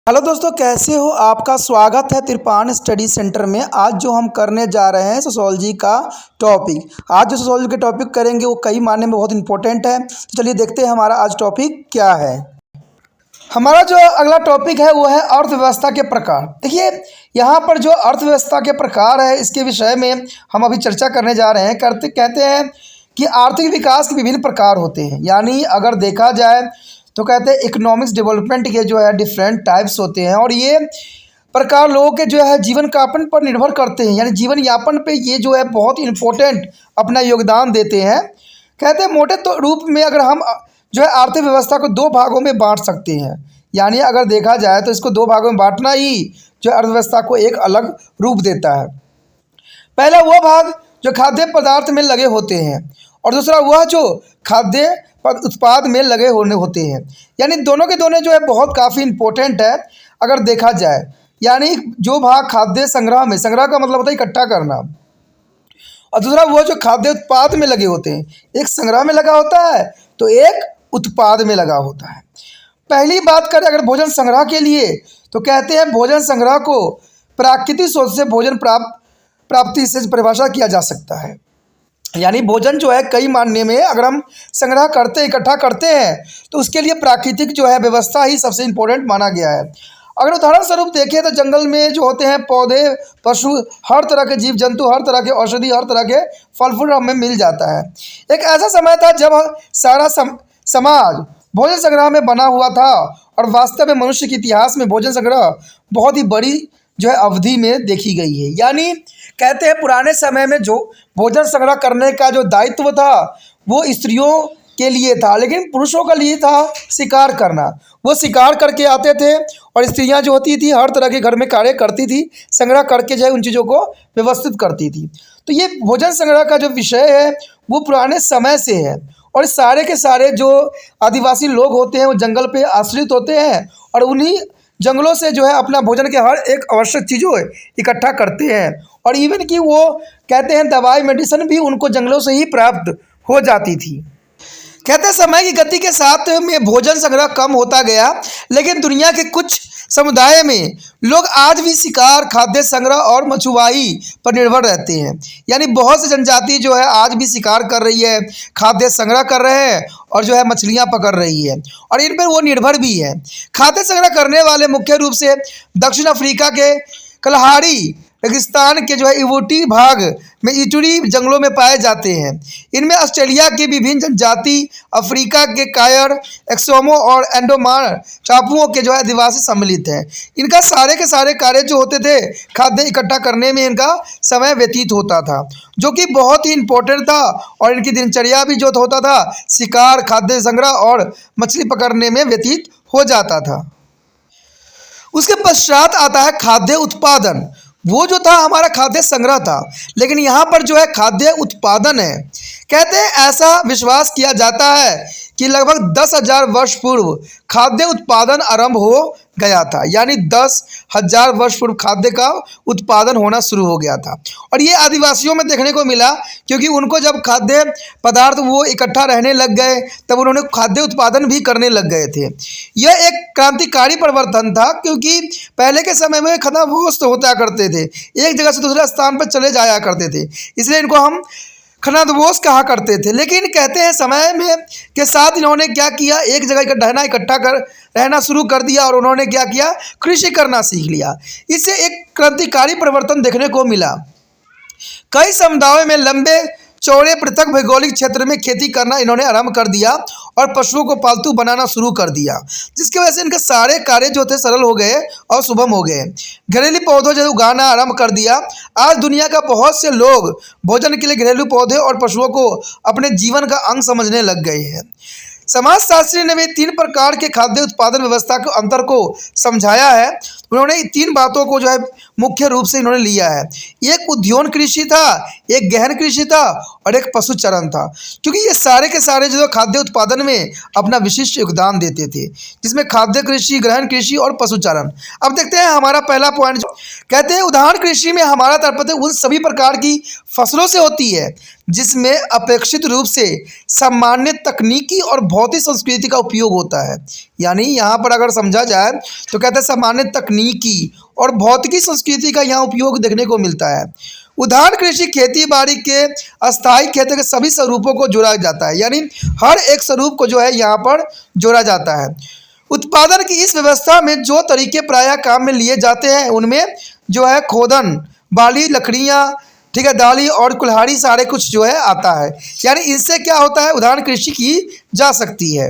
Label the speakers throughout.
Speaker 1: Hello दोस्तों, कैसे हो? आपका स्वागत है तिरपान स्टडी सेंटर में। आज जो हम करने जा रहे हैं सोशोलॉजी का टॉपिक। आज जो सोशोलॉजी के टॉपिक करेंगे वो कई मायने में बहुत इंपॉर्टेंट है। तो चलिए देखते हैं हमारा आज टॉपिक क्या है। हमारा जो अगला टॉपिक है वो है अर्थव्यवस्था के प्रकार। देखिए, यहाँ पर जो अर्थव्यवस्था के प्रकार है इसके विषय में हम अभी चर्चा करने जा रहे हैं। कहते हैं कि आर्थिक विकास के विभिन्न प्रकार होते हैं। यानी अगर देखा जाए तो कहते हैं इकोनॉमिक्स डेवलपमेंट के जो है डिफरेंट टाइप्स होते हैं और ये प्रकार लोगों के जो है जीवन यापन पर निर्भर करते हैं। यानी जीवन यापन पे ये जो है बहुत इम्पोर्टेंट अपना योगदान देते हैं। कहते हैं मोटे तो रूप में अगर हम जो है आर्थिक व्यवस्था को दो भागों में बांट सकते हैं। यानी अगर देखा जाए तो इसको दो भागों में बांटना ही जो अर्थव्यवस्था को एक अलग रूप देता है। पहला वो भाग जो खाद्य पदार्थ में लगे होते हैं और दूसरा वह जो खाद्य उत्पाद में लगे होने होते हैं। यानी दोनों के दोनों जो है बहुत काफ़ी इम्पोर्टेंट है अगर देखा जाए। यानी जो भाग खाद्य संग्रह में, संग्रह का मतलब होता है इकट्ठा करना, और दूसरा वो जो खाद्य उत्पाद में लगे होते हैं। एक संग्रह में लगा होता है तो एक उत्पाद में लगा होता है। पहली बात करें अगर भोजन संग्रह के लिए तो कहते हैं भोजन संग्रह को प्राकृतिक स्रोत से भोजन प्राप्ति से परिभाषा किया जा सकता है। यानी भोजन जो है कई मायने में अगर हम संग्रह करते हैं, इकट्ठा करते हैं तो उसके लिए प्राकृतिक जो है व्यवस्था ही सबसे इम्पोर्टेंट माना गया है। अगर उदाहरण स्वरूप देखें तो जंगल में जो होते हैं पौधे, पशु, हर तरह के जीव जंतु, हर तरह के औषधि, हर तरह के फल फूल हमें मिल जाता है। एक ऐसा समय था जब सारा समाज भोजन संग्रह में बना हुआ था और वास्तव में मनुष्य के इतिहास में भोजन संग्रह बहुत ही बड़ी जो है अवधि में देखी गई है। यानी कहते हैं पुराने समय में जो भोजन संग्रह करने का जो दायित्व था वो स्त्रियों के लिए था, लेकिन पुरुषों का लिए था शिकार करना। वो शिकार करके आते थे और स्त्रियां जो होती थी हर तरह के घर में कार्य करती थी, संग्रह करके जो है उन चीज़ों को व्यवस्थित करती थी। तो ये भोजन संग्रह का जो विषय है वो पुराने समय से है और सारे के सारे जो आदिवासी लोग होते हैं वो जंगल पे आश्रित होते हैं और उन्हीं जंगलों से जो है अपना भोजन के हर एक आवश्यक चीज़ों इकट्ठा करते हैं। और इवन कि वो कहते हैं दवाई मेडिसिन भी उनको जंगलों से ही प्राप्त हो जाती थी। कहते हैं समय की गति के साथ में भोजन संग्रह कम होता गया, लेकिन दुनिया के कुछ समुदाय में लोग आज भी शिकार, खाद्य संग्रह और मछुआई पर निर्भर रहते हैं। यानी बहुत सी जनजाति जो है आज भी शिकार कर रही है, खाद्य संग्रह कर रहे हैं और जो है मछलियां पकड़ रही है और इन पर वो निर्भर भी है। खाद्य संग्रह करने वाले मुख्य रूप से दक्षिण अफ्रीका के कलहारी रेगिस्तान के जो है इवोटी भाग में इटूरी जंगलों में पाए जाते हैं। इनमें ऑस्ट्रेलिया की विभिन्न जनजाति, अफ्रीका के कायर, एक्सोमो और एंडोमान टापुओं के जो है आदिवासी सम्मिलित हैं। इनका सारे के सारे कार्य जो होते थे खाद्य इकट्ठा करने में इनका समय व्यतीत होता था, जो कि बहुत ही इम्पोर्टेंट था और इनकी दिनचर्या भी जो होता था शिकार, खाद्य संग्रह और मछली पकड़ने में व्यतीत हो जाता था। उसके पश्चात आता है खाद्य उत्पादन। वो जो था हमारा खाद्य संग्रह था, लेकिन यहाँ पर जो है खाद्य उत्पादन है। कहते हैं ऐसा विश्वास किया जाता है कि लगभग 10,000 वर्ष पूर्व खाद्य उत्पादन आरंभ हो गया था। यानी 10,000 वर्ष पूर्व खाद्य का उत्पादन होना शुरू हो गया था और ये आदिवासियों में देखने को मिला, क्योंकि उनको जब खाद्य पदार्थ वो इकट्ठा रहने लग गए तब उन्होंने खाद्य उत्पादन भी करने लग गए थे। यह एक क्रांतिकारी परिवर्तन था, क्योंकि पहले के समय में खनाफोश होता करते थे, एक जगह से दूसरे स्थान पर चले जाया करते थे, इसलिए इनको हम खनादवोश कहा करते थे। लेकिन कहते हैं समय में के साथ इन्होंने क्या किया, एक जगह इकट्ठा कर रहना शुरू कर दिया और उन्होंने क्या किया, कृषि करना सीख लिया। इससे एक क्रांतिकारी परिवर्तन देखने को मिला। कई समुदायों में लंबे चौड़े पृथक भौगोलिक क्षेत्र में खेती करना इन्होंने आरंभ कर दिया और पशुओं को पालतू बनाना शुरू कर दिया, जिसकी वजह से इनके सारे कार्य जो थे सरल हो गए और सुगम हो गए। घरेलू पौधों जो उगाना आरंभ कर दिया। आज दुनिया का बहुत से लोग भोजन के लिए घरेलू पौधे और पशुओं को अपने जीवन का अंग समझने लग गए हैं। समाजशास्त्री ने भी 3 प्रकार के खाद्य उत्पादन व्यवस्था के अंतर को समझाया है। उन्होंने तीन बातों को जो है मुख्य रूप से इन्होंने लिया है। एक उद्यान कृषि था, एक गहन कृषि था और एक पशुचरण था, क्योंकि ये सारे के सारे जो खाद्य उत्पादन में अपना विशिष्ट योगदान देते थे, जिसमें खाद्य कृषि, गहन कृषि और पशुचरण। अब देखते हैं हमारा पहला पॉइंट, कहते हैं उद्यान कृषि में हमारा तात्पर्य उन सभी प्रकार की फसलों से होती है जिसमें अपेक्षित रूप से सामान्य तकनीकी और भौतिक संस्कृति का उपयोग होता है। यानी यहाँ पर अगर समझा जाए तो कहते हैं सामान्य तकनीकी और भौतिकी संस्कृति का यहाँ उपयोग देखने को मिलता है। उद्यान कृषि खेती बाड़ी के अस्थायी खेती के सभी स्वरूपों को जोड़ा जाता है, यानी हर एक स्वरूप को जो है यहाँ पर जोड़ा जाता है। उत्पादन की इस व्यवस्था में जो तरीके प्रायः काम में लिए जाते हैं उनमें जो है खोदन, बाली, लकड़ियाँ, ठीक है, दाली और कुल्हाड़ी, सारे कुछ जो है आता है। यानी इससे क्या होता है, उद्यान कृषि की जा सकती है।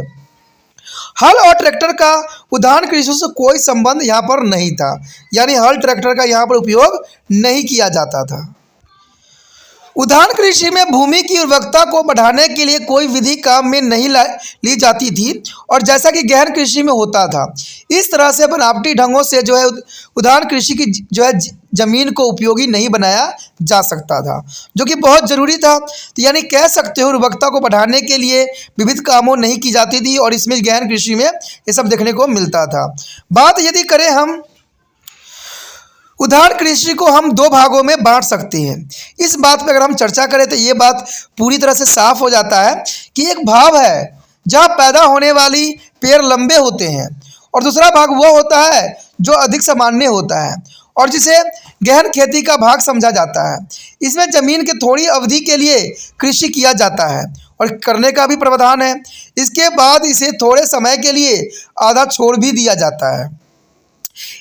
Speaker 1: हल और ट्रैक्टर का उद्यान कृषि से कोई संबंध यहाँ पर नहीं था, यानी हल ट्रैक्टर का यहाँ पर उपयोग नहीं किया जाता था। उद्यान कृषि में भूमि की उर्वरकता को बढ़ाने के लिए कोई विधि काम में नहीं ली जाती थी, और जैसा कि गहन कृषि में होता था, इस तरह से बनावटी ढंगों से जो है उद्यान कृषि की जो है ज़मीन को उपयोगी नहीं बनाया जा सकता था, जो कि बहुत ज़रूरी था। तो यानी कह सकते हो उर्वरकता को बढ़ाने के लिए विविध कामों नहीं की जाती थी, और इसमें गहन कृषि में ये सब देखने को मिलता था। बात यदि करें हम उद्यान कृषि को हम दो भागों में बांट सकते हैं। इस बात पर अगर हम चर्चा करें तो ये बात पूरी तरह से साफ हो जाता है कि एक भाग है जहाँ पैदा होने वाली पेड़ लंबे होते हैं, और दूसरा भाग वो होता है जो अधिक सामान्य होता है और जिसे गहन खेती का भाग समझा जाता है। इसमें ज़मीन के थोड़ी अवधि के लिए कृषि किया जाता है और करने का भी प्रावधान है। इसके बाद इसे थोड़े समय के लिए आधा छोड़ भी दिया जाता है।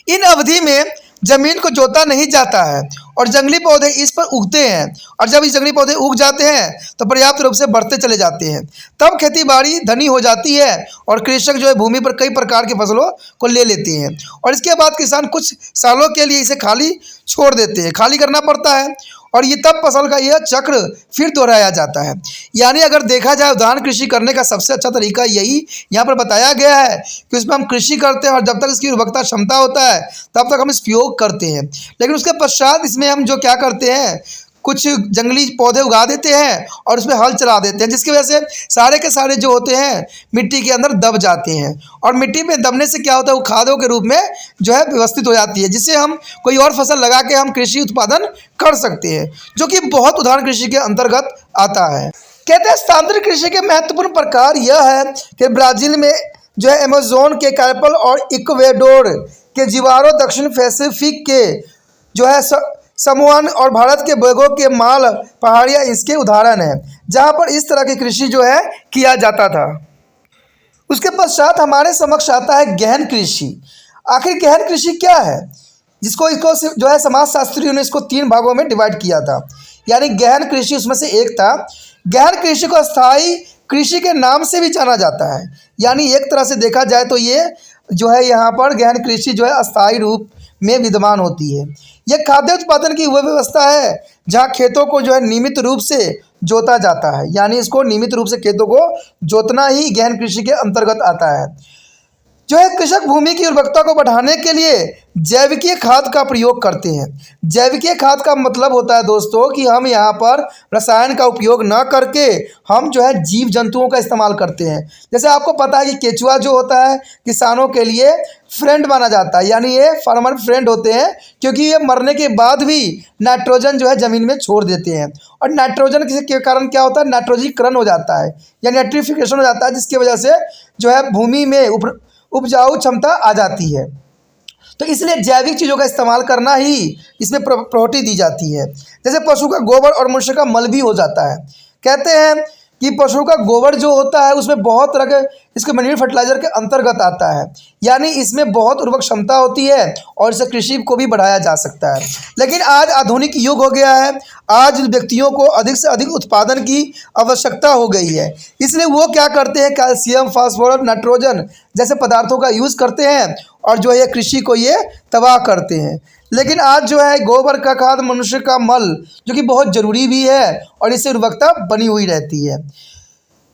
Speaker 1: इन अवधि में ज़मीन को जोता नहीं जाता है और जंगली पौधे इस पर उगते हैं, और जब ये जंगली पौधे उग जाते हैं तो पर्याप्त रूप से बढ़ते चले जाते हैं। तब खेती बाड़ी धनी हो जाती है और कृषक जो है भूमि पर कई प्रकार की फसलों को ले लेते हैं, और इसके बाद किसान कुछ सालों के लिए इसे खाली छोड़ देते हैं, खाली करना पड़ता है, और ये तब फसल का यह चक्र फिर दोहराया जाता है। यानी अगर देखा जाए उद्यान कृषि करने का सबसे अच्छा तरीका यही यहाँ पर बताया गया है कि उसमें हम कृषि करते हैं और जब तक इसकी उर्वरकता क्षमता होता है तब तक हम इस उपयोग करते हैं, लेकिन उसके पश्चात इसमें हम जो क्या करते हैं, कुछ जंगली पौधे उगा देते हैं और उसमें हल चला देते हैं, जिसकी वजह से सारे के सारे जो होते हैं मिट्टी के अंदर दब जाते हैं, और मिट्टी में दबने से क्या होता है, वो खादों के रूप में जो है व्यवस्थित हो जाती है, जिससे हम कोई और फसल लगा के हम कृषि उत्पादन कर सकते हैं, जो कि बहुत उद्यान कृषि के अंतर्गत आता है। कहते हैं स्थानांतरित कृषि के महत्वपूर्ण प्रकार यह है कि ब्राज़ील में जो है अमेजोन के कैरपल और इक्वेडोर के जिवारो, दक्षिण पैसिफिक के जो है समूहन और भारत के बेगों के माल पहाड़ियाँ इसके उदाहरण हैं, जहाँ पर इस तरह की कृषि जो है किया जाता था। उसके पश्चात हमारे समक्ष आता है गहन कृषि। आखिर गहन कृषि क्या है, इसको जो है समाजशास्त्रियों ने इसको तीन भागों में डिवाइड किया था। यानी गहन कृषि उसमें से एक था। गहन कृषि को अस्थायी कृषि के नाम से भी जाना जाता है। यानी एक तरह से देखा जाए तो ये जो है यहाँ पर गहन कृषि जो है अस्थायी रूप में विद्यमान होती है। यह खाद्य उत्पादन की वह व्यवस्था है जहाँ खेतों को जो है नियमित रूप से जोता जाता है। यानी इसको नियमित रूप से खेतों को जोतना ही गहन कृषि के अंतर्गत आता है। जो है कृषक भूमि की उर्वरकता को बढ़ाने के लिए जैविकीय खाद का प्रयोग करते हैं। जैविकीय खाद का मतलब होता है दोस्तों कि हम यहाँ पर रसायन का उपयोग न करके हम जो है जीव जंतुओं का इस्तेमाल करते हैं। जैसे आपको पता है कि केचुआ जो होता है किसानों के लिए फ्रेंड माना जाता है, यानी ये फार्मर फ्रेंड होते हैं, क्योंकि ये मरने के बाद भी नाइट्रोजन जो है ज़मीन में छोड़ देते हैं, और नाइट्रोजन के कारण क्या होता है, नाइट्रोजीकरण हो जाता है या नाइट्रिफिकेशन हो जाता है, जिसकी वजह से जो है भूमि में उपजाऊ क्षमता आ जाती है। तो इसलिए जैविक चीज़ों का इस्तेमाल करना ही इसमें प्रायोरिटी दी जाती है। जैसे पशु का गोबर और मनुष्य का मल भी हो जाता है। कहते हैं कि पशु का गोबर जो होता है उसमें बहुत तरह के इसके मैन्यूर फर्टिलाइजर के अंतर्गत आता है, यानी इसमें बहुत उर्वरक क्षमता होती है और इससे कृषि को भी बढ़ाया जा सकता है। लेकिन आज आधुनिक युग हो गया है, आज व्यक्तियों को अधिक से अधिक उत्पादन की आवश्यकता हो गई है, इसलिए वो क्या करते हैं, कैल्शियम, फास्फोरस, नाइट्रोजन जैसे पदार्थों का यूज़ करते हैं और जो है कृषि को ये तबाह करते हैं। लेकिन आज जो है गोबर का खाद, मनुष्य का मल, जो कि बहुत ज़रूरी भी है और इससे उर्वरकता बनी हुई रहती है।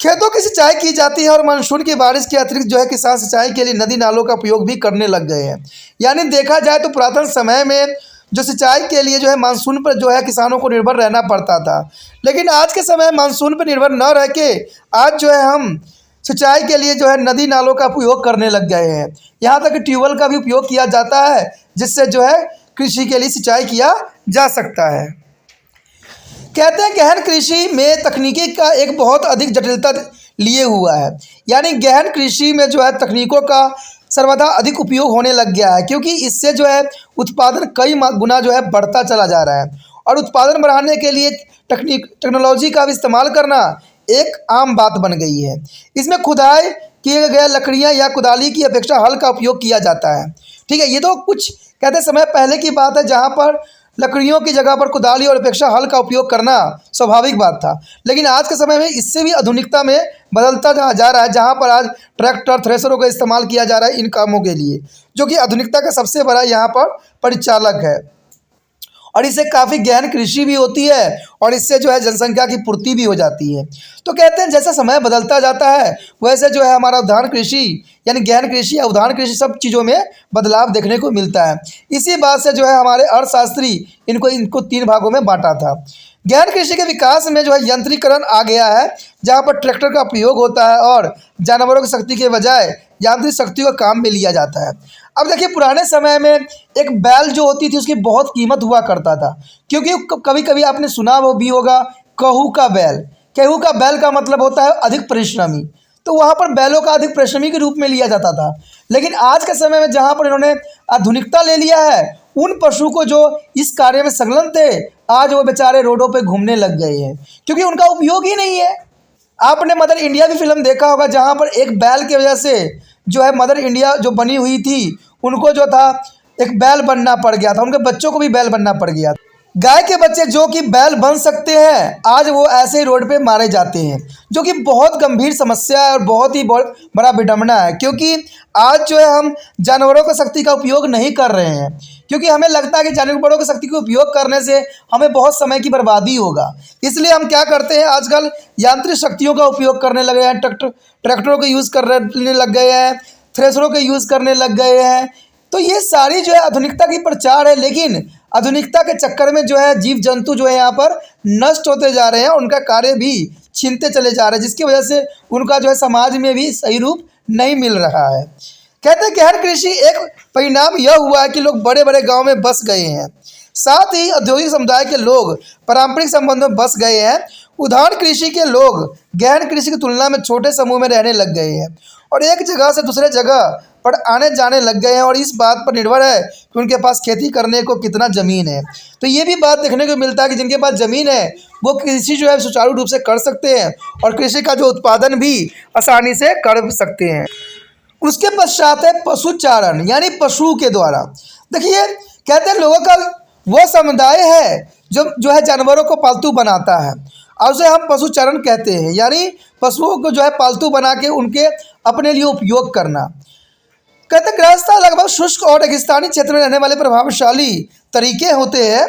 Speaker 1: खेतों की सिंचाई की जाती है और मानसून की बारिश के अतिरिक्त जो है किसान सिंचाई के लिए नदी नालों का उपयोग भी करने लग गए हैं। यानी देखा जाए तो पुरातन समय में जो सिंचाई के लिए जो है मानसून पर जो है किसानों को निर्भर रहना पड़ता था, लेकिन आज के समय मानसून पर निर्भर न रह के आज जो है हम सिंचाई के लिए जो है नदी नालों का उपयोग करने लग गए हैं। यहाँ तक कि ट्यूबवेल का भी उपयोग किया जाता है, जिससे जो है कृषि के लिए सिंचाई किया जा सकता है। कहते हैं गहन कृषि में तकनीकी का एक बहुत अधिक जटिलता लिए हुआ है। यानी गहन कृषि में जो है तकनीकों का सर्वदा अधिक उपयोग होने लग गया है, क्योंकि इससे जो है उत्पादन कई गुना जो है बढ़ता चला जा रहा है और उत्पादन बढ़ाने के लिए टेक्नोलॉजी का भी इस्तेमाल करना एक आम बात बन गई है। इसमें खुदाई किए गए लकड़ियाँ या कुदाली की अपेक्षा हल का उपयोग किया जाता है। ठीक है, ये तो कुछ कहते समय पहले की बात है, जहाँ पर लकड़ियों की जगह पर कुदाली और अपेक्षा हल का उपयोग करना स्वाभाविक बात था। लेकिन आज के समय में इससे भी आधुनिकता में बदलता जा रहा है, जहाँ पर आज ट्रैक्टर थ्रेशरों का इस्तेमाल किया जा रहा है इन कामों के लिए, जो कि आधुनिकता का सबसे बड़ा यहाँ पर परिचालक है। और इससे काफ़ी गहन कृषि भी होती है और इससे जो है जनसंख्या की पूर्ति भी हो जाती है। तो कहते हैं जैसा समय बदलता जाता है वैसे जो है हमारा उद्यान कृषि यानी गहन कृषि या उद्यान कृषि सब चीज़ों में बदलाव देखने को मिलता है। इसी बात से जो है हमारे अर्थशास्त्री इनको 3 भागों में बांटा था। गहन कृषि के विकास में जो है यंत्रीकरण आ गया है, जहाँ पर ट्रैक्टर का प्रयोग होता है और जानवरों की शक्ति के बजाय यांत्रिक शक्ति को काम में लिया जाता है। अब देखिए पुराने समय में एक बैल जो होती थी उसकी बहुत कीमत हुआ करता था, क्योंकि कभी कभी आपने सुना भी होगा कहू का बैल। कहू का बैल का मतलब होता है अधिक परिश्रमी, तो वहाँ पर बैलों का अधिक परिश्रमी के रूप में लिया जाता था। लेकिन आज के समय में जहाँ पर इन्होंने आधुनिकता ले लिया है, उन पशु को जो इस कार्य में संलग्न थे आज वो बेचारे रोडों पे घूमने लग गए हैं, क्योंकि उनका उपयोग ही नहीं है। आपने मदर इंडिया भी फिल्म देखा होगा, जहाँ पर एक बैल की वजह से जो है मदर इंडिया जो बनी हुई थी उनको जो था एक बैल बनना पड़ गया था, उनके बच्चों को भी बैल बनना पड़ गया। गाय के बच्चे जो कि बैल बन सकते हैं आज वो ऐसे ही रोड पे मारे जाते हैं, जो कि बहुत गंभीर समस्या है और बहुत ही बड़ा विडंबना है। क्योंकि आज जो है हम जानवरों की शक्ति का उपयोग नहीं कर रहे हैं, क्योंकि हमें लगता है कि जानवरों की शक्ति का उपयोग करने से हमें बहुत समय की बर्बादी होगा। इसलिए हम क्या करते हैं आजकल यांत्रिक शक्तियों का उपयोग करने लगे हैं, ट्रैक्टरों का यूज़ करने लग गए हैं, थ्रेशरों का यूज़ करने लग गए हैं। तो ये सारी जो है आधुनिकता की प्रचार है, लेकिन आधुनिकता के चक्कर में जो है जीव जंतु जो है यहाँ पर नष्ट होते जा रहे हैं, उनका कार्य भी छीनते चले जा रहे हैं, जिसकी वजह से उनका जो है समाज में भी सही रूप नहीं मिल रहा है। कहते हैं गहन कृषि एक परिणाम यह हुआ है कि लोग बड़े बड़े गांव में बस गए हैं, साथ ही औद्योगिक समुदाय के लोग पारंपरिक संबंधों में बस गए हैं। उद्यान कृषि के लोग गहन कृषि की तुलना में छोटे समूह में रहने लग गए हैं और एक जगह से दूसरे जगह पर आने जाने लग गए हैं, और इस बात पर निर्भर है कि उनके पास खेती करने को कितना ज़मीन है। तो ये भी बात देखने को मिलता है कि जिनके पास ज़मीन है वो कृषि जो है सुचारू रूप से कर सकते हैं और कृषि का जो उत्पादन भी आसानी से कर सकते हैं। उसके पश्चात है पशुचारण, यानी पशु के द्वारा। देखिए कहते हैं लोगों का वह समुदाय है जो है जानवरों को पालतू बनाता है और उसे हम पशुचारण कहते हैं, यानी पशुओं को जो है पालतू बना के उनके अपने लिए उपयोग करना। कहते गृहस्थ लगभग शुष्क और रेगिस्तानी क्षेत्र में रहने वाले प्रभावशाली तरीके होते हैं।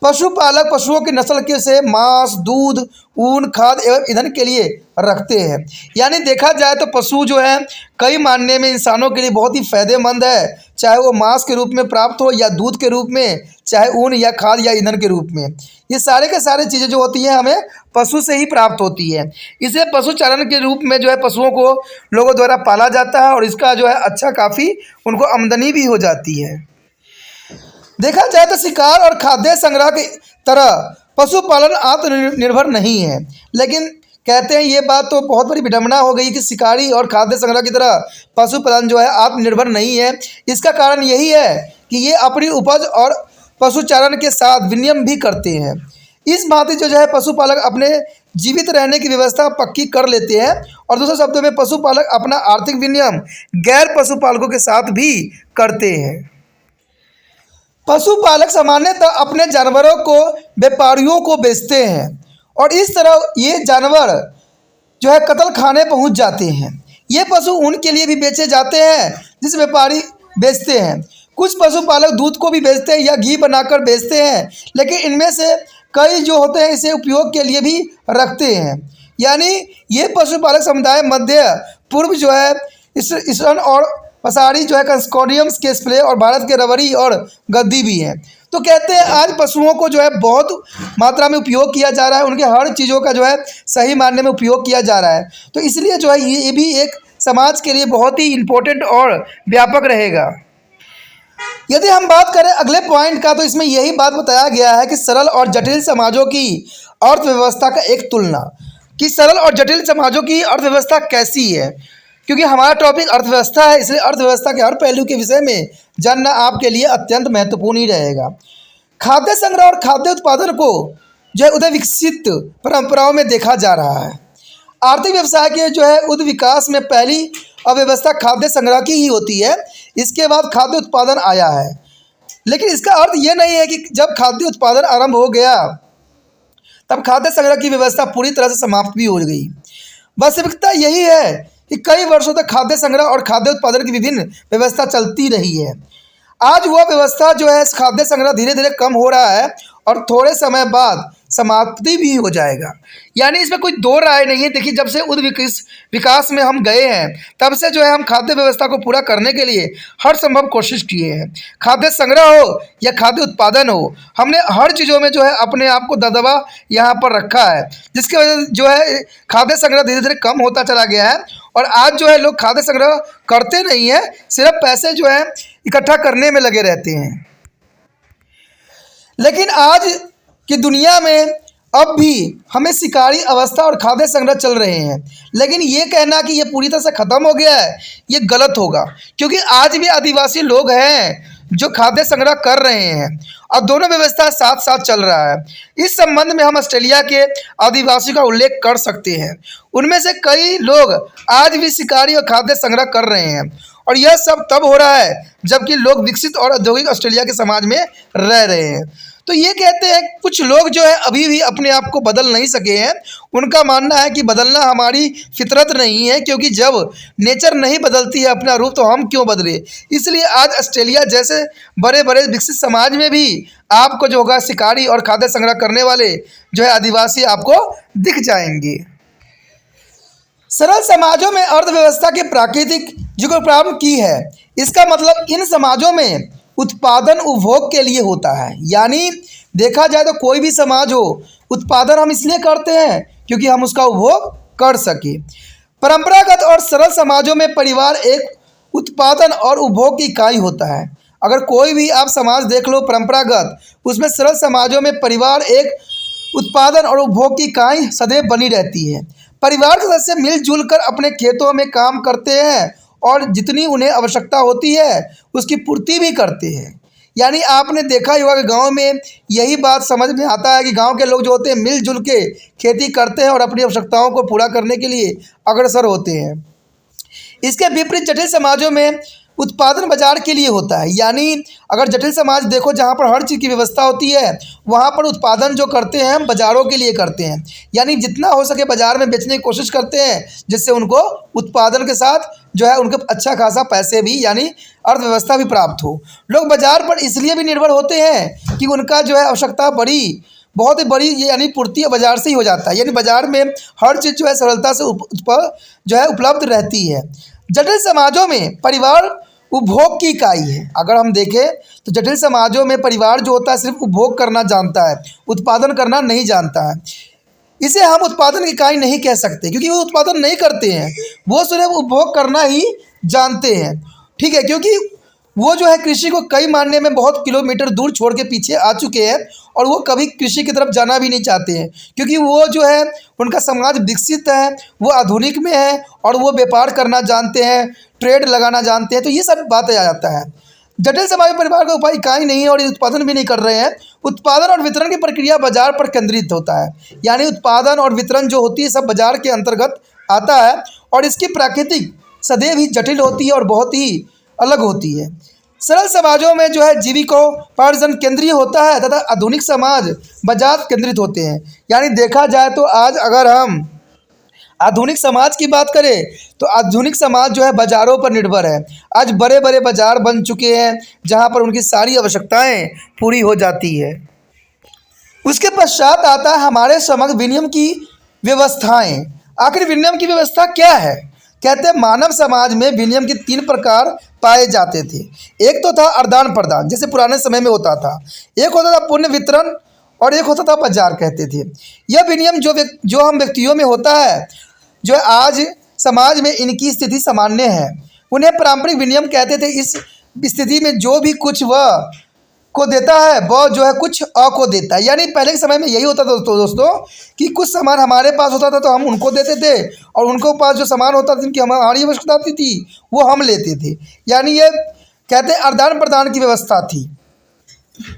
Speaker 1: पशुपालक पशुओं की नस्ल के से मांस, दूध, ऊन, खाद एवं ईंधन के लिए रखते हैं। यानी देखा जाए तो पशु जो है कई मायने में इंसानों के लिए बहुत ही फायदेमंद है, चाहे वो मांस के रूप में प्राप्त हो या दूध के रूप में, चाहे ऊन या खाद या ईंधन के रूप में। ये सारे के सारे चीज़ें जो होती हैं हमें पशु से ही प्राप्त होती है। इसलिए पशुचारण के रूप में जो है पशुओं को लोगों द्वारा पाला जाता है और इसका जो है अच्छा काफ़ी उनको आमदनी भी हो जाती है। देखा जाए तो शिकार और खाद्य संग्रह की तरह पशुपालन आत्मनिर्भर नहीं है, लेकिन कहते हैं ये बात तो बहुत बड़ी विडंबना हो गई कि शिकारी और खाद्य संग्रह की तरह पशुपालन जो है आत्मनिर्भर नहीं है। इसका कारण यही है कि ये अपनी उपज और पशुचारण के साथ विनिमय भी करते हैं। इस भांति जो है पशुपालक अपने जीवित रहने की व्यवस्था पक्की कर लेते हैं और दूसरे शब्दों में पशुपालक अपना आर्थिक विनिमय गैर पशुपालकों के साथ भी करते हैं। पशुपालक सामान्यतः अपने जानवरों को व्यापारियों को बेचते हैं और इस तरह ये जानवर जो है कत्ल खाने पहुंच जाते हैं। ये पशु उनके लिए भी बेचे जाते हैं जिस व्यापारी बेचते हैं। कुछ पशुपालक दूध को भी बेचते हैं या घी बनाकर बेचते हैं, लेकिन इनमें से कई जो होते हैं इसे उपयोग के लिए भी रखते हैं। यानी ये पशुपालक समुदाय मध्य पूर्व जो है ईस्टर्न और पसारी जो है कंस्कोडियम्स के स्प्ले और भारत के रबरी और गद्दी भी हैं। तो कहते हैं आज पशुओं को जो है बहुत मात्रा में उपयोग किया जा रहा है, उनके हर चीज़ों का जो है सही मायने में उपयोग किया जा रहा है। तो इसलिए जो है ये भी एक समाज के लिए बहुत ही इम्पोर्टेंट और व्यापक रहेगा। यदि हम बात करें अगले पॉइंट का, तो इसमें यही बात बताया गया है कि सरल और जटिल समाजों की अर्थव्यवस्था का एक तुलना, कि सरल और जटिल समाजों की अर्थव्यवस्था कैसी है। क्योंकि हमारा टॉपिक अर्थव्यवस्था है, इसलिए अर्थव्यवस्था के हर पहलू के विषय में जानना आपके लिए अत्यंत महत्वपूर्ण ही रहेगा। खाद्य संग्रह और खाद्य उत्पादन को जो है उदय विकसित परंपराओं में देखा जा रहा है। आर्थिक व्यवसाय के जो है उद विकास में पहली अव्यवस्था खाद्य संग्रह की ही होती है, इसके बाद खाद्य उत्पादन आया है। लेकिन इसका अर्थ ये नहीं है कि जब खाद्य उत्पादन आरंभ हो गया तब खाद्य संग्रह की व्यवस्था पूरी तरह से समाप्त भी हो गई। वास्तविकता यही है कि कई वर्षों तक खाद्य संग्रह और खाद्य उत्पादन की विभिन्न व्यवस्था चलती रही है। आज वह व्यवस्था जो है खाद्य संग्रह धीरे धीरे कम हो रहा है और थोड़े समय बाद समाप्ति भी हो जाएगा। यानी इसमें कोई दो राय नहीं है। देखिए, जब से विकास में हम गए हैं तब से जो है हम खाद्य व्यवस्था को पूरा करने के लिए हर संभव कोशिश किए हैं। खाद्य संग्रह हो या खाद्य उत्पादन हो, हमने हर चीज़ों में जो है अपने आप को दबदबा यहाँ पर रखा है, जिसकी वजह से जो है खाद्य संग्रह धीरे धीरे कम होता चला गया है। और आज जो है लोग खाद्य संग्रह करते नहीं हैं, सिर्फ पैसे जो है इकट्ठा करने में लगे रहते हैं। लेकिन आज की दुनिया में अब भी हमें शिकारी अवस्था और खाद्य संग्रह चल रहे हैं। लेकिन ये कहना कि ये पूरी तरह से ख़त्म हो गया है, ये गलत होगा, क्योंकि आज भी आदिवासी लोग हैं जो खाद्य संग्रह कर रहे हैं और दोनों व्यवस्था साथ साथ चल रहा है। इस संबंध में हम ऑस्ट्रेलिया के आदिवासी का उल्लेख कर सकते हैं। उनमें से कई लोग आज भी शिकारी और खाद्य संग्रह कर रहे हैं और यह सब तब हो रहा है जबकि लोग विकसित और औद्योगिक ऑस्ट्रेलिया के समाज में रह रहे हैं। तो ये कहते हैं कुछ लोग जो है अभी भी अपने आप को बदल नहीं सके हैं। उनका मानना है कि बदलना हमारी फितरत नहीं है, क्योंकि जब नेचर नहीं बदलती है अपना रूप तो हम क्यों बदले। इसलिए आज ऑस्ट्रेलिया जैसे बड़े बड़े विकसित समाज में भी आपको जो होगा शिकारी और खाद्य संग्रह करने वाले जो है आदिवासी आपको दिख जाएंगे। सरल समाजों में अर्थव्यवस्था के प्राकृतिक जो प्रारंभ की है, इसका मतलब इन समाजों में उत्पादन उपभोग के लिए होता है। यानी देखा जाए तो कोई भी समाज हो, उत्पादन हम इसलिए करते हैं क्योंकि हम उसका उपभोग कर सके। परंपरागत और सरल समाजों में परिवार एक उत्पादन और उपभोग की इकाई होता है। अगर कोई भी आप समाज देख लो परंपरागत, उसमें सरल समाजों में परिवार एक उत्पादन और उपभोग की इकाई सदैव बनी रहती है। परिवार के सदस्य मिलजुल कर अपने खेतों में काम करते हैं और जितनी उन्हें आवश्यकता होती है उसकी पूर्ति भी करते हैं। यानी आपने देखा ही होगा कि गांव में यही बात समझ में आता है कि गांव के लोग जो होते हैं मिलजुल के खेती करते हैं और अपनी आवश्यकताओं को पूरा करने के लिए अग्रसर होते हैं। इसके विपरीत जटिल समाजों में उत्पादन बाजार के लिए होता है। यानी अगर जटिल समाज देखो जहाँ पर हर चीज़ की व्यवस्था होती है, वहाँ पर उत्पादन जो करते हैं हम बाज़ारों के लिए करते हैं। यानी जितना हो सके बाज़ार में बेचने की कोशिश करते हैं, जिससे उनको उत्पादन के साथ जो है उनको अच्छा खासा पैसे भी यानी अर्थव्यवस्था भी प्राप्त हो। लोग बाज़ार पर इसलिए भी निर्भर होते हैं कि उनका जो है आवश्यकता बहुत ही बड़ी यानी पूर्ति बाज़ार से ही हो जाता है। यानी बाज़ार में हर चीज़ जो है सरलता से जो है उपलब्ध रहती है। जटिल समाजों में परिवार उपभोग की इकाई है। अगर हम देखें तो जटिल समाजों में परिवार जो होता है सिर्फ उपभोग करना जानता है, उत्पादन करना नहीं जानता है। इसे हम उत्पादन की इकाई नहीं कह सकते, क्योंकि वो उत्पादन नहीं करते हैं, वो सिर्फ उपभोग करना ही जानते हैं। ठीक है, क्योंकि वो जो है कृषि को कई मायने में बहुत किलोमीटर दूर छोड़ के पीछे आ चुके हैं और वो कभी कृषि की तरफ जाना भी नहीं चाहते हैं, क्योंकि वो जो है उनका समाज विकसित है, वो आधुनिक में है और वो व्यापार करना जानते हैं, ट्रेड लगाना जानते हैं। तो ये सब बातें आ जाता है। जटिल समाज परिवार का उपाय इकाई नहीं है और ये उत्पादन भी नहीं कर रहे हैं। उत्पादन और वितरण की प्रक्रिया बाजार पर केंद्रित होता है। यानी उत्पादन और वितरण जो होती है सब बाजार के अंतर्गत आता है और इसकी प्राकृतिक सदैव ही जटिल होती है और बहुत ही अलग होती है। सरल समाजों में जो है जीविकोपार्जन केंद्रीय होता है तथा आधुनिक समाज बाजार केंद्रित होते हैं। यानी देखा जाए तो आज अगर हम आधुनिक समाज की बात करें तो आधुनिक समाज जो है बाज़ारों पर निर्भर है। आज बड़े बड़े बाज़ार बन चुके हैं जहां पर उनकी सारी आवश्यकताएं पूरी हो जाती है। उसके पश्चात आता है हमारे समग्र विनिमय की व्यवस्थाएं। आखिर विनिमय की व्यवस्था क्या है? कहते हैं मानव समाज में विनिमय के 3 प्रकार पाए जाते थे। एक तो था आदान प्रदान, जैसे पुराने समय में होता था। एक होता था पुण्य वितरण और एक होता था बाजार कहते थे। यह विनिमय जो हम व्यक्तियों में होता है, जो आज समाज में इनकी स्थिति सामान्य है, उन्हें पारंपरिक विनिमय कहते थे। इस स्थिति में जो भी कुछ वह को देता है वह जो है कुछ अ को देता है। यानी पहले के समय में यही होता था दोस्तों कि कुछ सामान हमारे पास होता था तो हम उनको देते थे, और उनको पास जो सामान होता था जिनकी हमारी आवश्यकता थी वो हम लेते थे। यानी ये कहते हैं आदान प्रदान की व्यवस्था थी,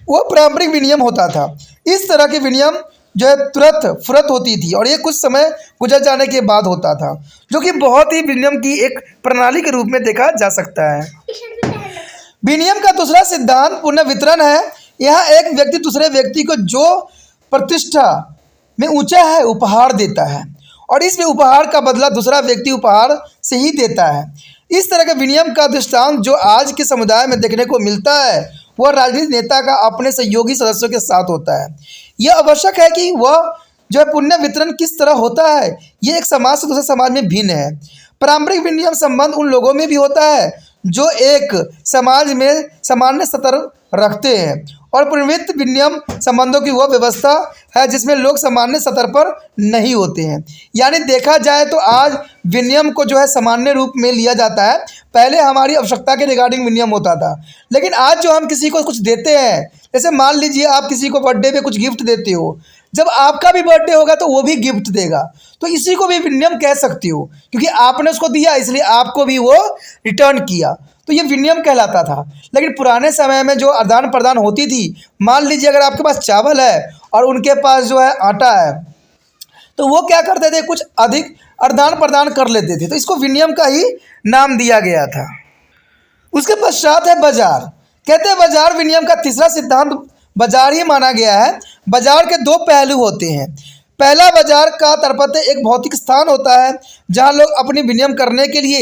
Speaker 1: वो पारंपरिक विनिमय होता था। इस तरह के विनिमय जो है तुरंत फुरत होती थी और ये कुछ समय गुजर जाने के बाद होता था, जो कि बहुत ही विनिमय की एक प्रणाली के रूप में देखा जा सकता है। विनिमय का दूसरा सिद्धांत पुण्य वितरण है। यहाँ एक व्यक्ति दूसरे व्यक्ति को जो प्रतिष्ठा में ऊंचा है उपहार देता है, और इस उपहार का बदला दूसरा व्यक्ति उपहार से ही देता है। इस तरह के विनिमय का दृष्टांत जो आज के समुदाय में देखने को मिलता है वह राजनीतिक नेता का अपने सहयोगी सदस्यों के साथ होता है। यह आवश्यक है कि वह जो है पुण्य वितरण किस तरह होता है, ये एक समाज से दूसरे समाज में भिन्न है। पारंपरिक विनिमय संबंध उन लोगों में भी होता है जो एक समाज में सामान्य स्तर रखते हैं, और पुनर्वित विनिमय संबंधों की वह व्यवस्था है जिसमें लोग सामान्य स्तर पर नहीं होते हैं। यानी देखा जाए तो आज विनिमय को जो है सामान्य रूप में लिया जाता है। पहले हमारी आवश्यकता के रिगार्डिंग विनिमय होता था, लेकिन आज जो हम किसी को कुछ देते हैं, जैसे मान लीजिए आप किसी को बर्थडे पे कुछ गिफ्ट देते हो, जब आपका भी बर्थडे होगा तो वो भी गिफ्ट देगा, तो इसी को भी विनिमय कह सकती हो, क्योंकि आपने उसको दिया इसलिए आपको भी वो रिटर्न किया, तो ये विनिमय कहलाता था। लेकिन पुराने समय में जो आदान प्रदान होती थी, मान लीजिए अगर आपके पास चावल है और उनके पास जो है आटा है, तो वो क्या करते थे कुछ अधिक आदान प्रदान कर लेते थे, तो इसको विनिमय का ही नाम दिया गया था। उसके पश्चात है बाजार। कहते हैं बाजार विनिमय का तीसरा सिद्धांत बाजार ही माना गया है। बाजार के 2 पहलू होते हैं। पहला बाजार का तात्पर्य एक भौतिक स्थान होता है जहां लोग अपनी विनिमय करने के लिए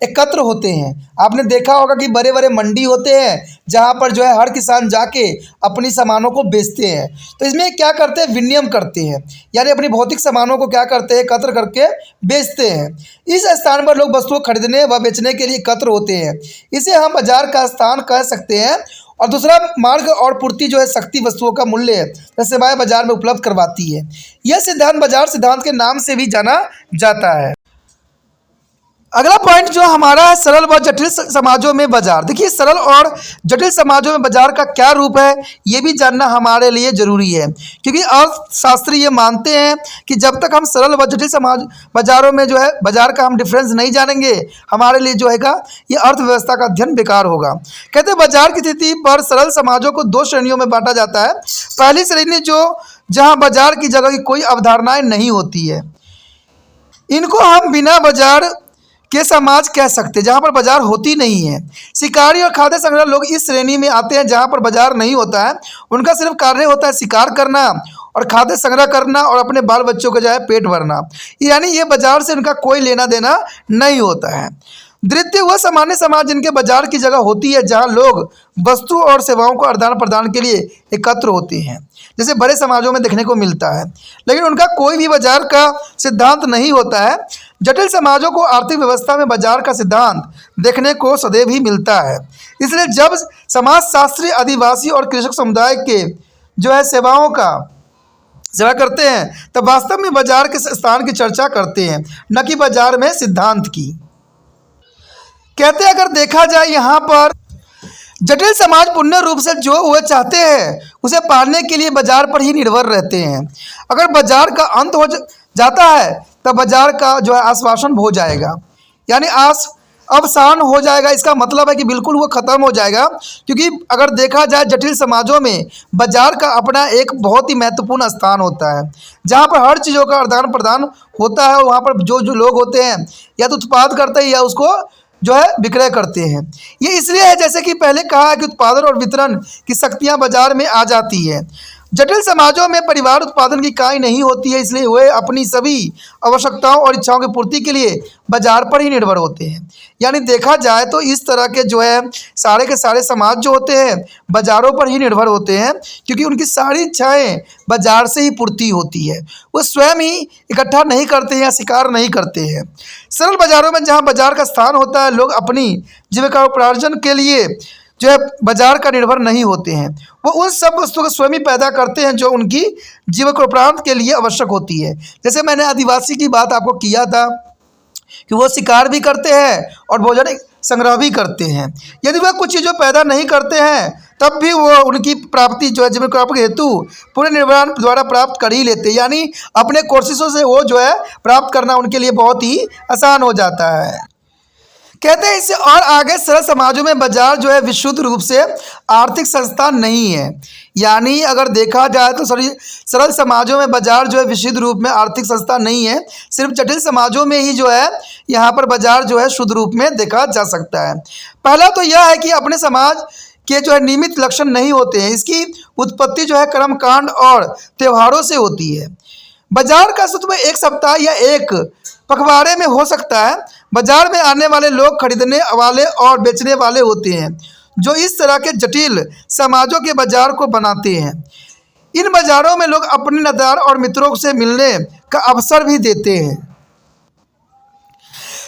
Speaker 1: एकत्र होते हैं। आपने देखा होगा कि बड़े बड़े मंडी होते हैं जहां पर जो है हर किसान जाके अपनी सामानों को बेचते हैं। तो इसमें क्या करते हैं, विनिमय करते हैं, यानी अपनी भौतिक सामानों को क्या करते हैं, एकत्र करके बेचते हैं। इस स्थान पर लोग वस्तुओं खरीदने व बेचने के लिए एकत्र होते हैं, इसे हम बाजार का स्थान कह सकते हैं। और दूसरा मार्ग और पूर्ति जो है शक्ति वस्तुओं का मूल्य सेवाएं बाजार में उपलब्ध करवाती है। यह सिद्धांत बाजार सिद्धांत के नाम से भी जाना जाता है। अगला पॉइंट जो हमारा है सरल व जटिल समाजों में बाजार। देखिए सरल और जटिल समाजों में बाजार का क्या रूप है ये भी जानना हमारे लिए जरूरी है, क्योंकि अर्थशास्त्री ये मानते हैं कि जब तक हम सरल व जटिल समाज बाजारों में जो है बाजार का हम डिफरेंस नहीं जानेंगे, हमारे लिए जो है ये अर्थव्यवस्था का अध्ययन बेकार होगा। कहते हैं बाजार की स्थिति पर सरल समाजों को 2 श्रेणियों में बांटा जाता है। पहली श्रेणी जहाँ बाजार की जगह की कोई अवधारणाएं नहीं होती है, इनको हम बिना बाजार के समाज कह सकते हैं, जहाँ पर बाजार होती नहीं है। शिकारी और खाद्य संग्रह लोग इस श्रेणी में आते हैं जहाँ पर बाजार नहीं होता है। उनका सिर्फ कार्य होता है शिकार करना और खाद्य संग्रह करना और अपने बाल बच्चों का जो है पेट भरना, यानी ये बाजार से उनका कोई लेना देना नहीं होता है। द्वितीय वह सामान्य समाज जिनके बाजार की जगह होती है जहाँ लोग वस्तु और सेवाओं को आदान प्रदान के लिए एकत्र होते हैं, जैसे बड़े समाजों में देखने को मिलता है, लेकिन उनका कोई भी बाजार का सिद्धांत नहीं होता है। जटिल समाजों को आर्थिक व्यवस्था में बाजार का सिद्धांत देखने को सदैव ही मिलता है। इसलिए जब समाजशास्त्री आदिवासी और कृषक समुदाय के जो है सेवाओं का सेवा करते हैं तब वास्तव में बाजार के स्थान की चर्चा करते हैं, न कि बाजार में सिद्धांत की। कहते हैं अगर देखा जाए यहाँ पर जटिल समाज पूर्ण रूप से जो वह चाहते हैं उसे पाने के लिए बाजार पर ही निर्भर रहते हैं। अगर बाजार का अंत हो जाता है तब बाजार का जो है आश्वासन हो जाएगा, यानी अवसान हो जाएगा। इसका मतलब है कि बिल्कुल वो ख़त्म हो जाएगा, क्योंकि अगर देखा जाए जटिल समाजों में बाजार का अपना एक बहुत ही महत्वपूर्ण स्थान होता है जहाँ पर हर चीज़ों का आदान प्रदान होता है। वहाँ पर जो लोग होते हैं या तो उत्पाद करते हैं या उसको जो है विक्रय करते हैं। ये इसलिए है जैसे कि पहले कहा है कि उत्पादन और वितरण की शक्तियाँ बाजार में आ जाती है। जटिल समाजों में परिवार उत्पादन की इकाई नहीं होती है, इसलिए वे अपनी सभी आवश्यकताओं और इच्छाओं की पूर्ति के लिए बाजार पर ही निर्भर होते हैं। यानी देखा जाए तो इस तरह के जो है सारे के सारे समाज जो होते हैं बाज़ारों पर ही निर्भर होते हैं, क्योंकि उनकी सारी इच्छाएं बाजार से ही पूर्ति होती है। वो स्वयं ही इकट्ठा नहीं करते हैं या शिकार नहीं करते हैं। सरल बाज़ारों में जहाँ बाजार का स्थान होता है, लोग अपनी जीविका उपार्जन के लिए जो है बाजार का निर्भर नहीं होते हैं। वो उन सब वस्तुओं को स्वयं ही पैदा करते हैं जो उनकी जीविकोपार्जन के लिए आवश्यक होती है। जैसे मैंने आदिवासी की बात आपको किया था कि वो शिकार भी करते हैं और भोजन संग्रह भी करते हैं। यदि वह कुछ चीज़ों पैदा नहीं करते हैं तब भी वो उनकी प्राप्ति जो है जीविकोपार्जन के हेतु पूरे निर्माण द्वारा प्राप्त कर ही लेते हैं। यानी अपने कोशिशों से वो जो है प्राप्त करना उनके लिए बहुत ही आसान हो जाता है। कहते हैं इससे और आगे सरल समाजों में बाजार जो है विशुद्ध रूप से आर्थिक संस्था नहीं है। यानी अगर देखा जाए तो सरल समाजों में बाजार जो है विशुद्ध रूप में आर्थिक संस्था नहीं है। सिर्फ जटिल समाजों में ही जो है यहाँ पर बाजार जो है शुद्ध रूप में देखा जा सकता है। पहला तो यह है कि अपने समाज के जो है नियमित लक्षण नहीं होते हैं। इसकी उत्पत्ति जो है कर्मकांड और त्योहारों से होती है। बाजार का अस्तित्व एक सप्ताह या एक पखवाड़े में हो सकता है। बाजार में आने वाले लोग खरीदने वाले और बेचने वाले होते हैं, जो इस तरह के जटिल समाजों के बाजार को बनाते हैं। इन बाजारों में लोग अपने नातेदार और मित्रों से मिलने का अवसर भी देते हैं।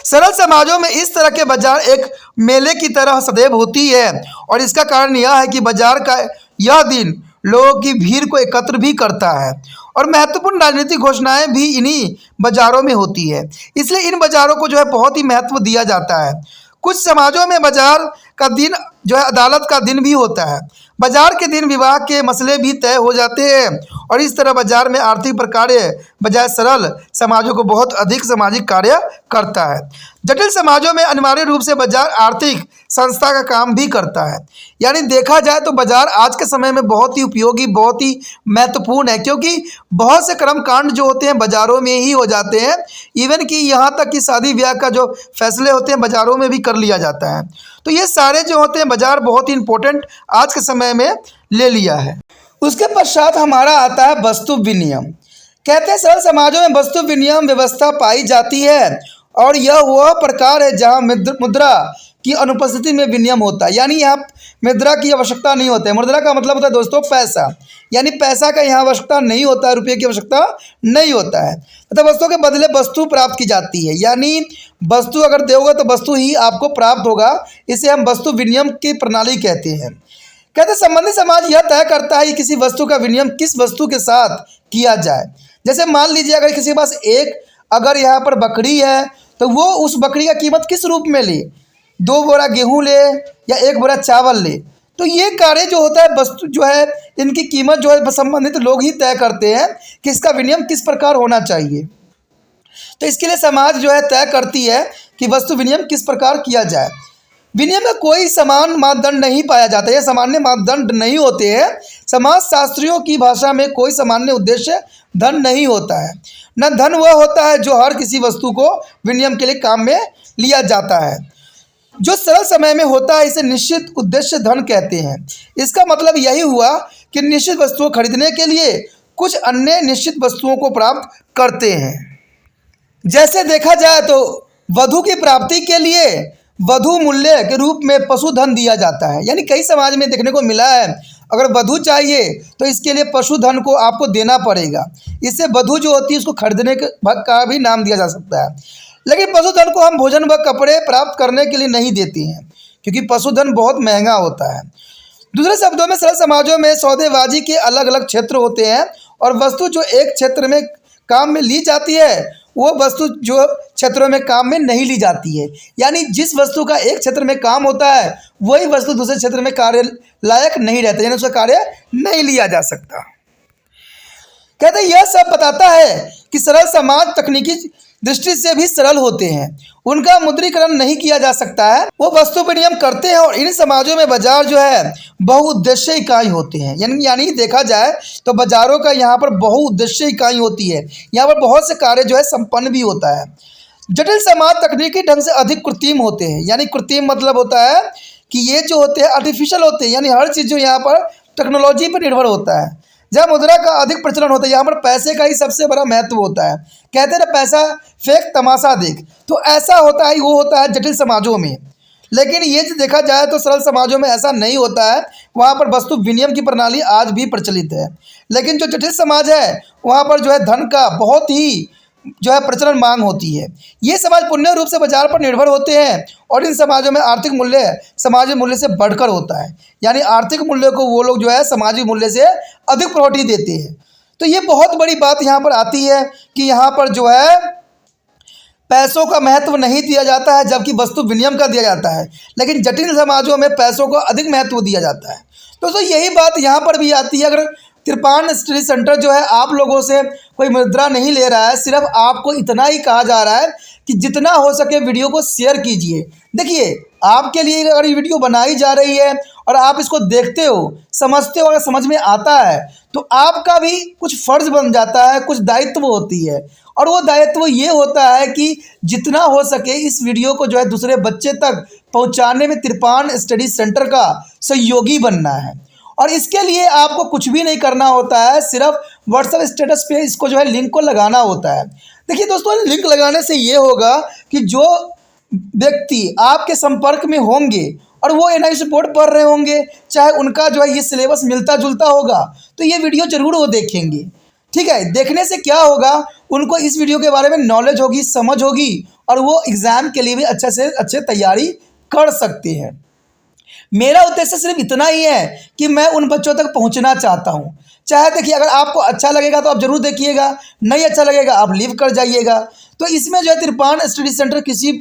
Speaker 1: सरल समाजों में इस तरह के बाजार एक मेले की तरह सदैव होती है, और इसका कारण यह है कि बाजार का यह दिन लोगों की भीड़ को एकत्र भी करता है और महत्वपूर्ण राजनीतिक घोषणाएं भी इन्हीं बाजारों में होती है। इसलिए इन बाजारों को जो है बहुत ही महत्व दिया जाता है। कुछ समाजों में बाजार का दिन जो है अदालत का दिन भी होता है। बाजार के दिन विवाह के मसले भी तय हो जाते हैं, और इस तरह बाजार में आर्थिक कार्य बजाय सरल समाजों को बहुत अधिक सामाजिक कार्य करता है। जटिल समाजों में अनिवार्य रूप से बाजार आर्थिक संस्था का काम भी करता है। यानी देखा जाए तो बाजार आज के समय में बहुत ही उपयोगी, बहुत ही महत्वपूर्ण है, क्योंकि बहुत से कर्मकांड जो होते हैं बाजारों में ही हो जाते हैं। इवन कि यहाँ तक कि शादी ब्याह का जो फैसले होते हैं बाजारों में भी कर लिया जाता है। तो ये सारे जो होते हैं बाजार बहुत ही इम्पोर्टेंट आज के समय में ले लिया है। उसके पश्चात हमारा आता है वस्तु विनिमय। कहते हैं सरल समाजों में वस्तु विनिमय व्यवस्था पाई जाती है, और यह वह प्रकार है जहाँ मुद्रा की अनुपस्थिति में विनिमय होता है। यानी यहाँ मुद्रा की आवश्यकता नहीं होता है। मुद्रा का मतलब होता है दोस्तों पैसा, यानी पैसा का यहाँ आवश्यकता नहीं होता है, रुपये की आवश्यकता नहीं होता है। तथा वस्तुओं के बदले वस्तु प्राप्त की जाती है। यानी वस्तु अगर दोगे तो वस्तु ही आपको प्राप्त होगा। इसे हम वस्तु विनिमय की प्रणाली कहते हैं। कहते हैं संबंधित समाज यह तय करता है कि किसी वस्तु का विनिमय किस वस्तु के साथ किया जाए। जैसे मान लीजिए अगर किसी के पास अगर यहाँ पर बकरी है तो वो उस बकरी का कीमत किस रूप में ले, 2 बोरा गेहूँ ले या 1 बोरा चावल ले। तो ये कार्य जो होता है वस्तु जो है इनकी कीमत जो है संबंधित लोग ही तय करते हैं कि इसका विनिमय किस प्रकार होना चाहिए। तो इसके लिए समाज जो है तय करती है कि वस्तु विनिमय किस प्रकार किया जाए। विनिमय में कोई समान मापदंड नहीं पाया जाता है, सामान्य मापदंड नहीं होते हैं। समाजशास्त्रियों की भाषा में कोई सामान्य उद्देश्य धन नहीं होता है। न धन वह होता है जो हर किसी वस्तु को विनिमय के लिए काम में लिया जाता है। जो सरल समय में होता है इसे निश्चित उद्देश्य धन कहते हैं। इसका मतलब यही हुआ कि निश्चित वस्तुओं खरीदने के लिए कुछ अन्य निश्चित वस्तुओं को प्राप्त करते हैं। जैसे देखा जाए तो वधु की प्राप्ति के लिए वधु मूल्य के रूप में पशुधन दिया जाता है। यानी कई समाज में देखने को मिला है अगर वधु चाहिए तो इसके लिए पशुधन को आपको देना पड़ेगा। इससे वधु जो होती है उसको खरीदने का भी नाम दिया जा सकता है। लेकिन पशुधन को हम भोजन व कपड़े प्राप्त करने के लिए नहीं देते हैं, क्योंकि पशुधन बहुत महंगा होता है। दूसरे शब्दों में सरल समाजों में सौदेबाजी के अलग अलग क्षेत्र होते हैं, और वस्तु जो एक क्षेत्र में काम में ली जाती है वो वस्तु जो क्षेत्रों में काम में नहीं ली जाती है। यानी जिस वस्तु का एक क्षेत्र में काम होता है वही वस्तु दूसरे क्षेत्र में कार्य लायक नहीं रहता, यानी उसका कार्य नहीं लिया जा सकता। कहते हैं यह सब बताता है कि सरल समाज तकनीकी दृष्टि से भी सरल होते हैं। उनका मुद्रीकरण नहीं किया जा सकता है, वो वस्तु विनिमय करते हैं। और इन समाजों में बाजार जो है बहुउद्देश्य इकाई होते हैं। यानी देखा जाए तो बाजारों का यहाँ पर बहुउद्देश्य इकाई होती है। यहाँ पर बहुत से कार्य जो है संपन्न भी होता है। जटिल समाज तकनीकी ढंग से अधिक कृत्रिम होते हैं। यानी कृत्रिम मतलब होता है कि ये जो होते हैं आर्टिफिशियल होते हैं, यानी हर चीज़ जो यहाँ पर टेक्नोलॉजी पर निर्भर होता है। जब मुद्रा का अधिक प्रचलन होता है, यहाँ पर पैसे का ही सबसे बड़ा महत्व होता है। कहते हैं ना, पैसा फेंक तमाशा देख, तो ऐसा होता है, वो होता है जटिल समाजों में। लेकिन ये जो देखा जाए तो सरल समाजों में ऐसा नहीं होता है, वहाँ पर वस्तु विनिमय की प्रणाली आज भी प्रचलित है। लेकिन जो जटिल समाज है, वहाँ पर जो है धन का बहुत ही जो है प्रचलन मांग होती है। ये समाज पूर्ण रूप से बाजार पर निर्भर होते हैं, और इन समाजों में आर्थिक मूल्य सामाजिक मूल्य से बढ़कर होता है। यानी आर्थिक मूल्य को वो लोग जो है सामाजिक मूल्य से अधिक प्रायोरिटी देते हैं। तो ये बहुत बड़ी बात यहाँ पर आती है कि यहाँ पर जो है पैसों का महत्व नहीं दिया जाता है, जबकि वस्तु विनिमय का दिया जाता है। लेकिन जटिल समाजों में पैसों को अधिक महत्व दिया जाता है। तो यही बात यहाँ पर भी आती है। अगर तिरपान स्टडी सेंटर जो है आप लोगों से कोई मुद्रा नहीं ले रहा है, सिर्फ आपको इतना ही कहा जा रहा है कि जितना हो सके वीडियो को शेयर कीजिए। देखिए, आपके लिए अगर ये वीडियो बनाई जा रही है और आप इसको देखते हो, समझते हो, अगर समझ में आता है, तो आपका भी कुछ फ़र्ज़ बन जाता है, कुछ दायित्व होती है। और वो दायित्व ये होता है कि जितना हो सके इस वीडियो को जो है दूसरे बच्चे तक पहुंचाने में तिरपान स्टडी सेंटर का सहयोगी बनना है। और इसके लिए आपको कुछ भी नहीं करना होता है, सिर्फ व्हाट्सएप स्टेटस पे इसको जो है लिंक को लगाना होता है। देखिए दोस्तों, लिंक लगाने से ये होगा कि जो व्यक्ति आपके संपर्क में होंगे और वो NIOC बोर्ड पढ़ रहे होंगे, चाहे उनका जो है ये सिलेबस मिलता जुलता होगा, तो ये वीडियो ज़रूर वो देखेंगे। ठीक है, देखने से क्या होगा, उनको इस वीडियो के बारे में नॉलेज होगी, समझ होगी, और वो एग्ज़ाम के लिए भी अच्छे से अच्छे तैयारी कर सकते हैं। मेरा उद्देश्य सिर्फ इतना ही है कि मैं उन बच्चों तक पहुंचना चाहता हूं। चाहे देखिए, अगर आपको अच्छा लगेगा तो आप ज़रूर देखिएगा, नहीं अच्छा लगेगा आप लीव कर जाइएगा। तो इसमें जो है तिरपान स्टडी सेंटर किसी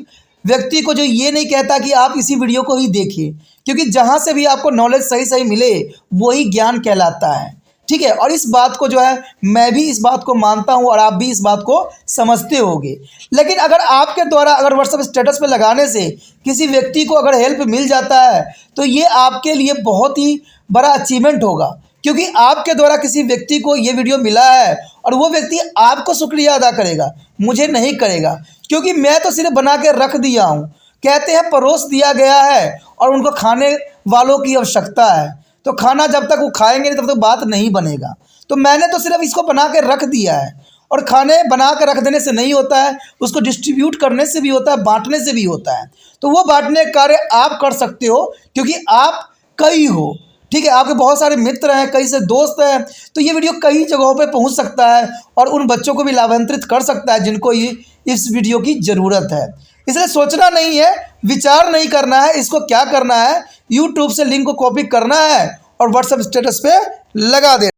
Speaker 1: व्यक्ति को जो ये नहीं कहता कि आप इसी वीडियो को ही देखिए, क्योंकि जहाँ से भी आपको नॉलेज सही सही मिले वही ज्ञान कहलाता है। ठीक है, और इस बात को जो है मैं भी इस बात को मानता हूं और आप भी इस बात को समझते होंगे। लेकिन अगर आपके द्वारा अगर व्हाट्सएप स्टेटस पे लगाने से किसी व्यक्ति को अगर हेल्प मिल जाता है, तो ये आपके लिए बहुत ही बड़ा अचीवमेंट होगा, क्योंकि आपके द्वारा किसी व्यक्ति को ये वीडियो मिला है और वो व्यक्ति आपको शुक्रिया अदा करेगा, मुझे नहीं करेगा, क्योंकि मैं तो सिर्फ बना के रख दिया हूँ। कहते हैं परोस दिया गया है और उनको खाने वालों की आवश्यकता है, तो खाना जब तक वो खाएंगे नहीं तब तक बात नहीं बनेगा। तो मैंने तो सिर्फ इसको बना के रख दिया है, और खाने बना के रख देने से नहीं होता है, उसको डिस्ट्रीब्यूट करने से भी होता है, बांटने से भी होता है। तो वो बांटने का कार्य आप कर सकते हो, क्योंकि आप कई हो। ठीक है, आपके बहुत सारे मित्र हैं, कई से दोस्त हैं, तो ये वीडियो कई जगहों पे पहुंच सकता है और उन बच्चों को भी लाभान्वित कर सकता है जिनको ये इस वीडियो की ज़रूरत है। इसलिए सोचना नहीं है, विचार नहीं करना है, इसको क्या करना है, यूट्यूब से लिंक को कॉपी करना है और व्हाट्सएप स्टेटस पे लगा दे।